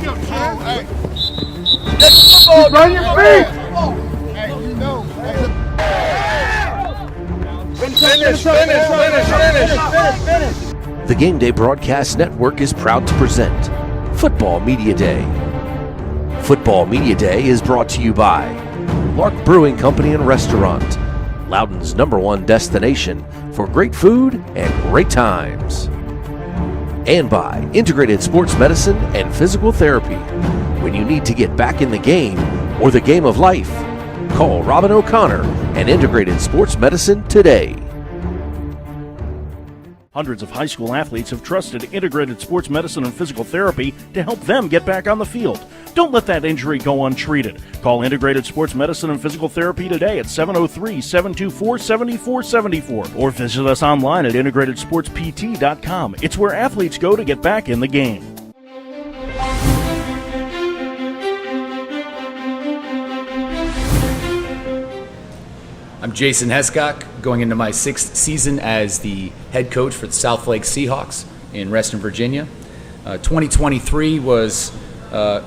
Run your feet! Finish. The Gameday Broadcast Network is proud to present Football Media Day. Football Media Day is brought to you by Lark Brewing Company and Restaurant, Loudoun's #1 destination for great food and great times. And by Integrated Sports Medicine and Physical Therapy. When you need to get back in the game or the game of life, call Robin O'Connor and Integrated Sports Medicine today. Hundreds of high school athletes have trusted Integrated Sports Medicine and Physical Therapy to help them get back on the field. Don't let that injury go untreated. Call Integrated Sports Medicine and Physical Therapy today at 703-724-7474 or visit us online at integratedsportspt.com. It's where athletes go to get back in the game. I'm Jason Hescock, going into my 6th season as the head coach for the South Lake Seahawks in Reston, Virginia. 2023 was a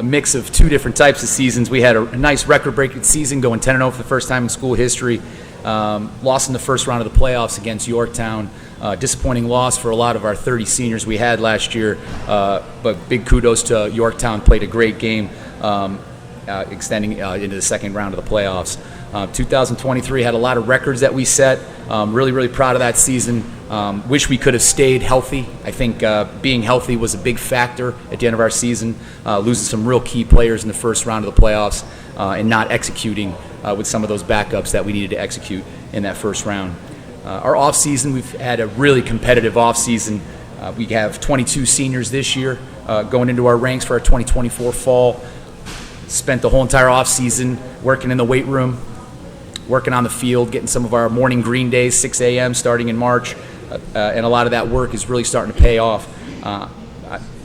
mix of 2 different types of seasons. We had a nice record-breaking season, going 10-0 for the first time in school history. Lost in the first round of the playoffs against Yorktown. Disappointing loss for a lot of our 30 seniors we had last year, but big kudos to Yorktown. Played a great game, extending into the second round of the playoffs. 2023 had a lot of records that we set. Really proud of that season. Wish we could have stayed healthy. I think being healthy was a big factor at the end of our season. Losing some real key players in the first round of the playoffs and not executing with some of those backups that we needed to execute in that first round. Our off season, we've had a really competitive off season. We have 22 seniors this year going into our ranks for our 2024 fall. Spent the whole entire off season working in the weight room, working on the field, getting some of our morning green days, 6 a.m. starting in March, and a lot of that work is really starting to pay off.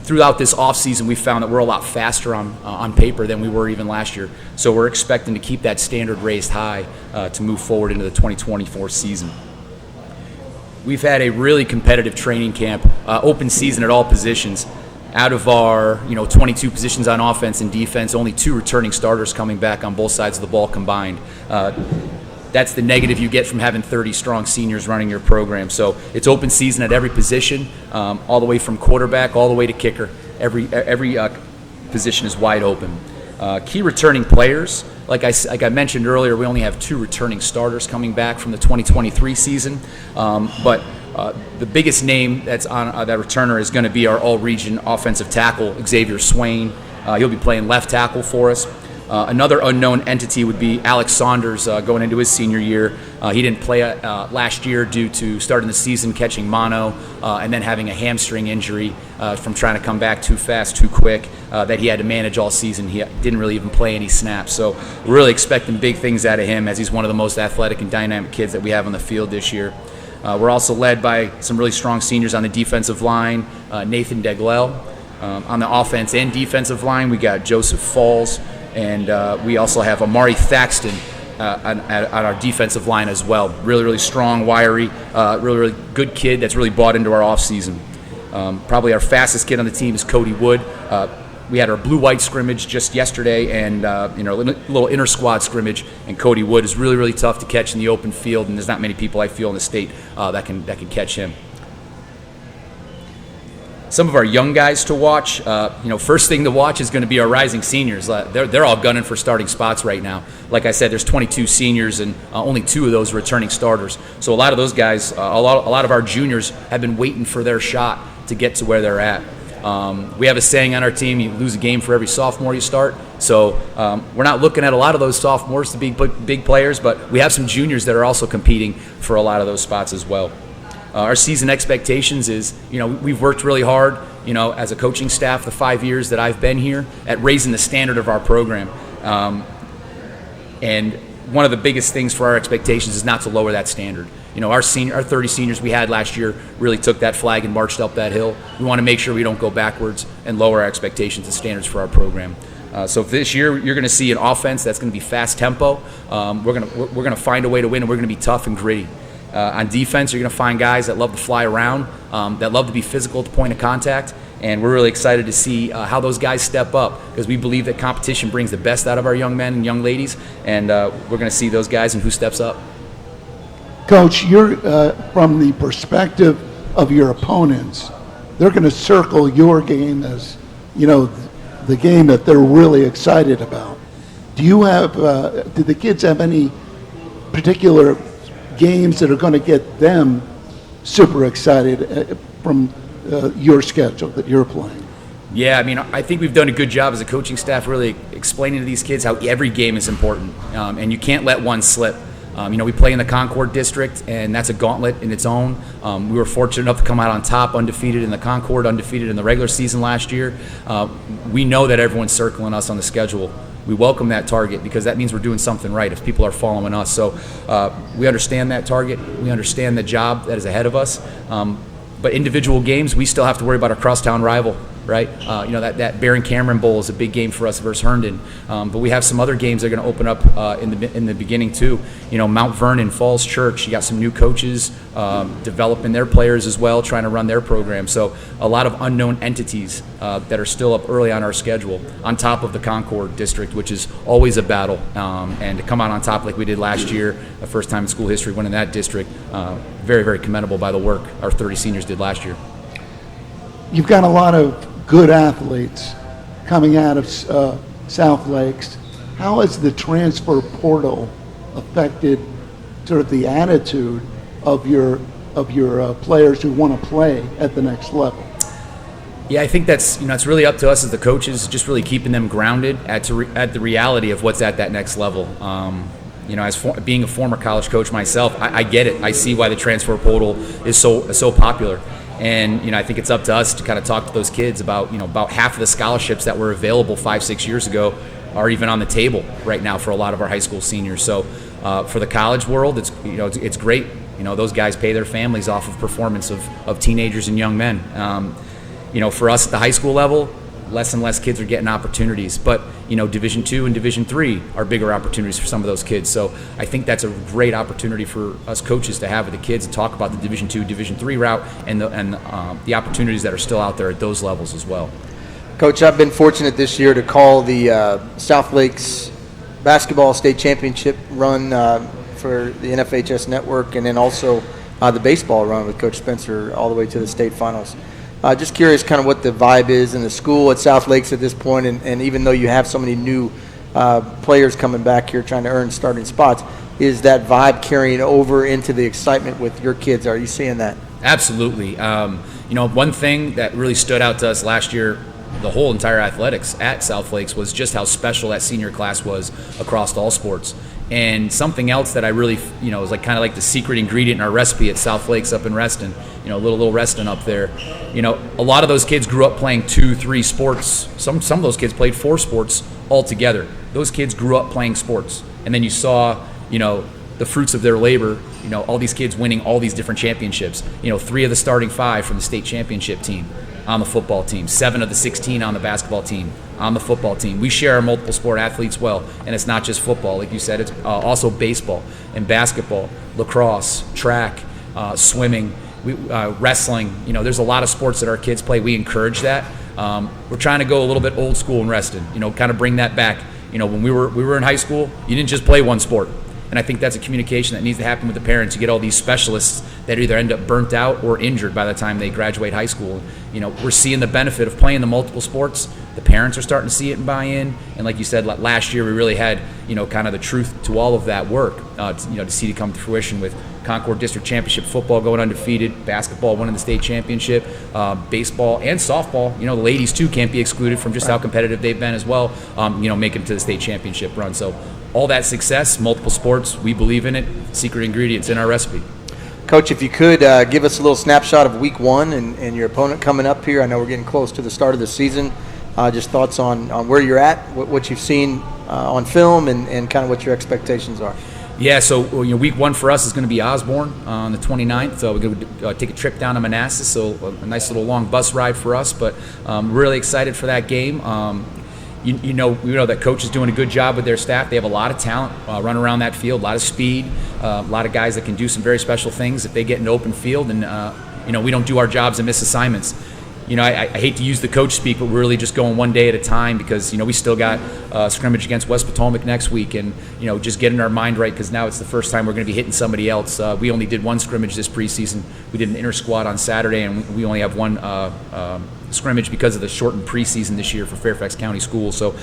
Throughout this offseason, we found that we're a lot faster on paper than we were even last year, so we're expecting to keep that standard raised high to move forward into the 2024 season. We've had a really competitive training camp, open season at all positions. Out of our 22 positions on offense and defense, only 2 returning starters coming back on both sides of the ball combined. That's the negative you get from having 30 strong seniors running your program. So it's open season at every position, all the way from quarterback all the way to kicker. Every position is wide open. Key returning players, like I mentioned earlier, we only have 2 returning starters coming back from the 2023 season, but the biggest name that's on that returner is going to be our all-region offensive tackle, Xavier Swain. He'll be playing left tackle for us. Another unknown entity would be Alex Saunders going into his senior year. He didn't play last year due to starting the season catching mono and then having a hamstring injury from trying to come back too fast, too quick, that he had to manage all season. He didn't really even play any snaps. So we're really expecting big things out of him, as he's one of the most athletic and dynamic kids that we have on the field this year. We're also led by some really strong seniors on the defensive line, Nathan Deglel. On the offense and defensive line, we got Joseph Falls, and we also have Amari Thaxton on our defensive line as well. Really strong, wiry, really good kid that's really bought into our offseason. Probably our fastest kid on the team is Cody Wood. We had our blue-white scrimmage just yesterday, and a little inter-squad scrimmage. And Cody Wood is really tough to catch in the open field, and there's not many people I feel in the state that can catch him. Some of our young guys to watch. First thing to watch is going to be our rising seniors. They're all gunning for starting spots right now. Like I said, there's 22 seniors, and only 2 of those returning starters. So a lot of those guys, a lot of our juniors have been waiting for their shot to get to where they're at. We have a saying on our team: you lose a game for every sophomore you start. So we're not looking at a lot of those sophomores to be big players, but we have some juniors that are also competing for a lot of those spots as well. Our season expectations is, we've worked really hard, as a coaching staff the 5 years that I've been here at raising the standard of our program. And one of the biggest things for our expectations is not to lower that standard. Our 30 seniors we had last year really took that flag and marched up that hill. We want to make sure we don't go backwards and lower our expectations and standards for our program. So this year you're going to see an offense that's going to be fast tempo. We're going to find a way to win, and we're going to be tough and gritty. On defense, you're going to find guys that love to fly around, that love to be physical at the point of contact, And we're really excited to see how those guys step up, because we believe that competition brings the best out of our young men and young ladies, and we're going to see those guys and who steps up. Coach, you're from the perspective of your opponents. They're going to circle your game as, the game that they're really excited about. Do you have? Do the kids have any particular games that are going to get them super excited from your schedule that you're playing? Yeah, I mean, I think we've done a good job as a coaching staff really explaining to these kids how every game is important, and you can't let one slip. We play in the Concord district, and that's a gauntlet in its own. We were fortunate enough to come out on top, undefeated in the Concord, undefeated in the regular season last year. We know that everyone's circling us on the schedule. We welcome that target because that means we're doing something right if people are following us. So we understand that target. We understand the job that is ahead of us. But individual games, we still have to worry about our crosstown rival, right? That Barron Cameron Bowl is a big game for us versus Herndon. But we have some other games that are going to open up in the beginning too. Mount Vernon, Falls Church. You got some new coaches developing their players as well, trying to run their program. So a lot of unknown entities that are still up early on our schedule, on top of the Concord district, which is always a battle. And to come out on top like we did last year, the first time in school history winning that district, very, very commendable by the work our 30 seniors did last year. You've got a lot of good athletes coming out of South Lakes. How has the transfer portal affected sort of the attitude of your players who want to play at the next level? Yeah, I think that's it's really up to us as the coaches, just really keeping them grounded at the reality of what's at that next level. Being a former college coach myself, I get it. I see why the transfer portal is so popular. And I think it's up to us to kind of talk to those kids about about half of the scholarships that were available 5-6 years ago are even on the table right now for a lot of our high school seniors. So for the college world, it's great. Those guys pay their families off of performance of teenagers and young men. For us at the high school level, less and less kids are getting opportunities. But Division II and Division III are bigger opportunities for some of those kids. So I think that's a great opportunity for us coaches to have with the kids and talk about the Division II, Division III route and the opportunities that are still out there at those levels as well. Coach, I've been fortunate this year to call the South Lakes basketball state championship run for the NFHS network, and then also the baseball run with Coach Spencer all the way to the state finals. Just curious kind of what the vibe is in the school at South Lakes at this point, and even though you have so many new players coming back here trying to earn starting spots, is that vibe carrying over into the excitement with your kids? Are you seeing that? Absolutely. One thing that really stood out to us last year, the whole entire athletics at South Lakes, was just how special that senior class was across all sports. And something else that I really, is kind of like the secret ingredient in our recipe at South Lakes up in Reston, little Reston up there. A lot of those kids grew up playing 2-3 sports. Some of those kids played 4 sports altogether. Those kids grew up playing sports. And then you saw, the fruits of their labor, all these kids winning all these different championships. 3 of the starting 5 from the state championship team on the football team, 7 of the 16 on the basketball team, on the football team. We share our multiple sport athletes well, and it's not just football. Like you said, it's also baseball and basketball, lacrosse, track, swimming, wrestling. There's a lot of sports that our kids play. We encourage that. We're trying to go a little bit old school in Reston, kind of bring that back. When we were in high school, you didn't just play one sport. And I think that's a communication that needs to happen with the parents. You get all these specialists that either end up burnt out or injured by the time they graduate high school. We're seeing the benefit of playing the multiple sports. The parents are starting to see it and buy in. And like you said, last year we really had, kind of the truth to all of that work, to see it come to fruition with Concord District Championship football going undefeated, basketball winning the state championship, baseball and softball. The ladies too can't be excluded from just how competitive they've been as well, making it to the state championship run. So all that success, multiple sports, we believe in it. Secret ingredients in our recipe. Coach, if you could give us a little snapshot of week 1 and your opponent coming up here. I know we're getting close to the start of the season. Just thoughts on where you're at, what you've seen on film, and kind of what your expectations are. Yeah, so week 1 for us is going to be Osborne on the 29th. So we're going to take a trip down to Manassas, so a nice little long bus ride for us. But really excited for that game. We know that coach is doing a good job with their staff. They have a lot of talent running around that field, a lot of speed, a lot of guys that can do some very special things if they get in open field. And we don't do our jobs and miss assignments. I hate to use the coach speak, but we're really just going one day at a time because, we still got scrimmage against West Potomac next week, and, just getting our mind right because now it's the first time we're going to be hitting somebody else. We only did one scrimmage this preseason. We did an inter-squad on Saturday, and we only have one scrimmage because of the shortened preseason this year for Fairfax County Schools. So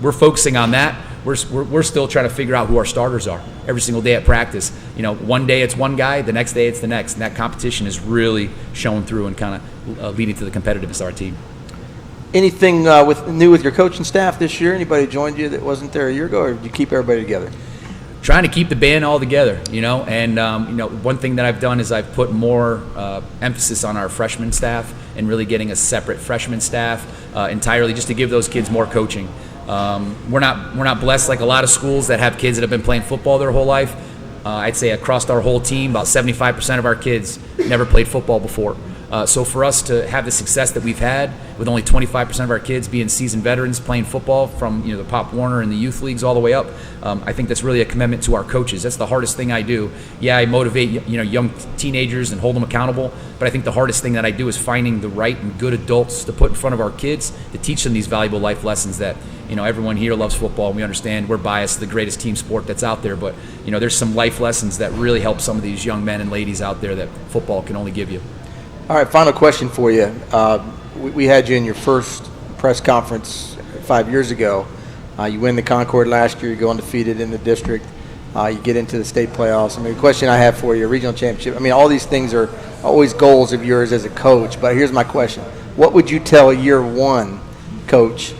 we're focusing on that. We're still trying to figure out who our starters are every single day at practice. One day it's one guy, the next day it's the next, and that competition is really showing through and kind of leading to the competitiveness of our team. Anything new with your coaching staff this year? Anybody joined you that wasn't there a year ago, or did you keep everybody together? Trying to keep the band all together, and one thing that I've done is I've put more emphasis on our freshman staff and really getting a separate freshman staff entirely just to give those kids more coaching. We're not blessed like a lot of schools that have kids that have been playing football their whole life. I'd say across our whole team, about 75% of our kids never played football before. So for us to have the success that we've had with only 25% of our kids being seasoned veterans playing football from the Pop Warner and the youth leagues all the way up, I think that's really a commitment to our coaches. That's the hardest thing I do. Yeah, I motivate young teenagers and hold them accountable, but I think the hardest thing that I do is finding the right and good adults to put in front of our kids to teach them these valuable life lessons that everyone here loves football, and we understand we're biased, the greatest team sport that's out there, but there's some life lessons that really help some of these young men and ladies out there that football can only give you. All right, final question for you. We had you in your first press conference 5 years ago. You win the Concord last year. You go undefeated in the district. You get into the state playoffs. The question I have for you, regional championship. All these things are always goals of yours as a coach, but here's my question. What would you tell year one coach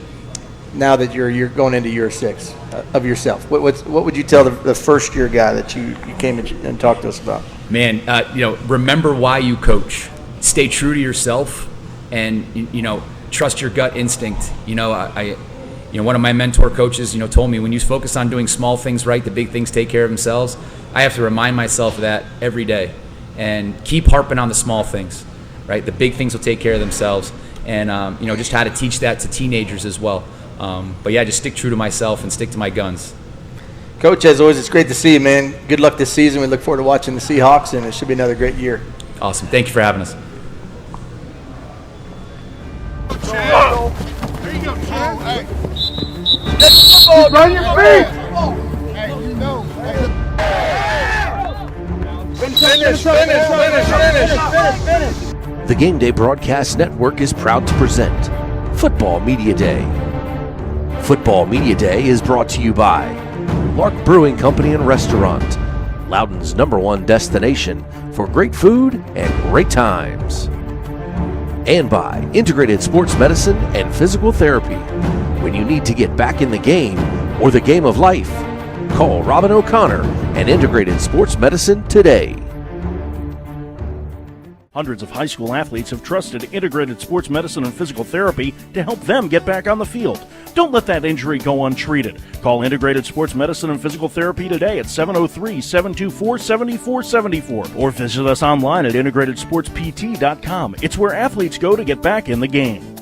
now that you're going into year 6 of yourself? What would you tell the first year guy that you came and talked to us about? Man, remember why you coach. Stay true to yourself, and trust your gut instinct. One of my mentor coaches, told me when you focus on doing small things right, the big things take care of themselves. I have to remind myself of that every day, and keep harping on the small things. Right, the big things will take care of themselves, and just how to teach that to teenagers as well. But yeah, just stick true to myself and stick to my guns. Coach, as always, it's great to see you, man. Good luck this season. We look forward to watching the Seahawks, and it should be another great year. Awesome. Thank you for having us. There you go, Ken. Hey. Get the football. Run your feet. Hey, The Gameday Broadcast Network is proud to present Football Media Day. Football Media Day is brought to you by Lark Brewing Company and Restaurant, Loudoun's #1 destination for great food and great times. And by Integrated Sports Medicine and Physical Therapy. When you need to get back in the game or the game of life, call Robin O'Connor and Integrated Sports Medicine today. Hundreds of high school athletes have trusted Integrated Sports Medicine and Physical Therapy to help them get back on the field. Don't let that injury go untreated. Call Integrated Sports Medicine and Physical Therapy today at 703-724-7474 or visit us online at integratedsportspt.com. It's where athletes go to get back in the game.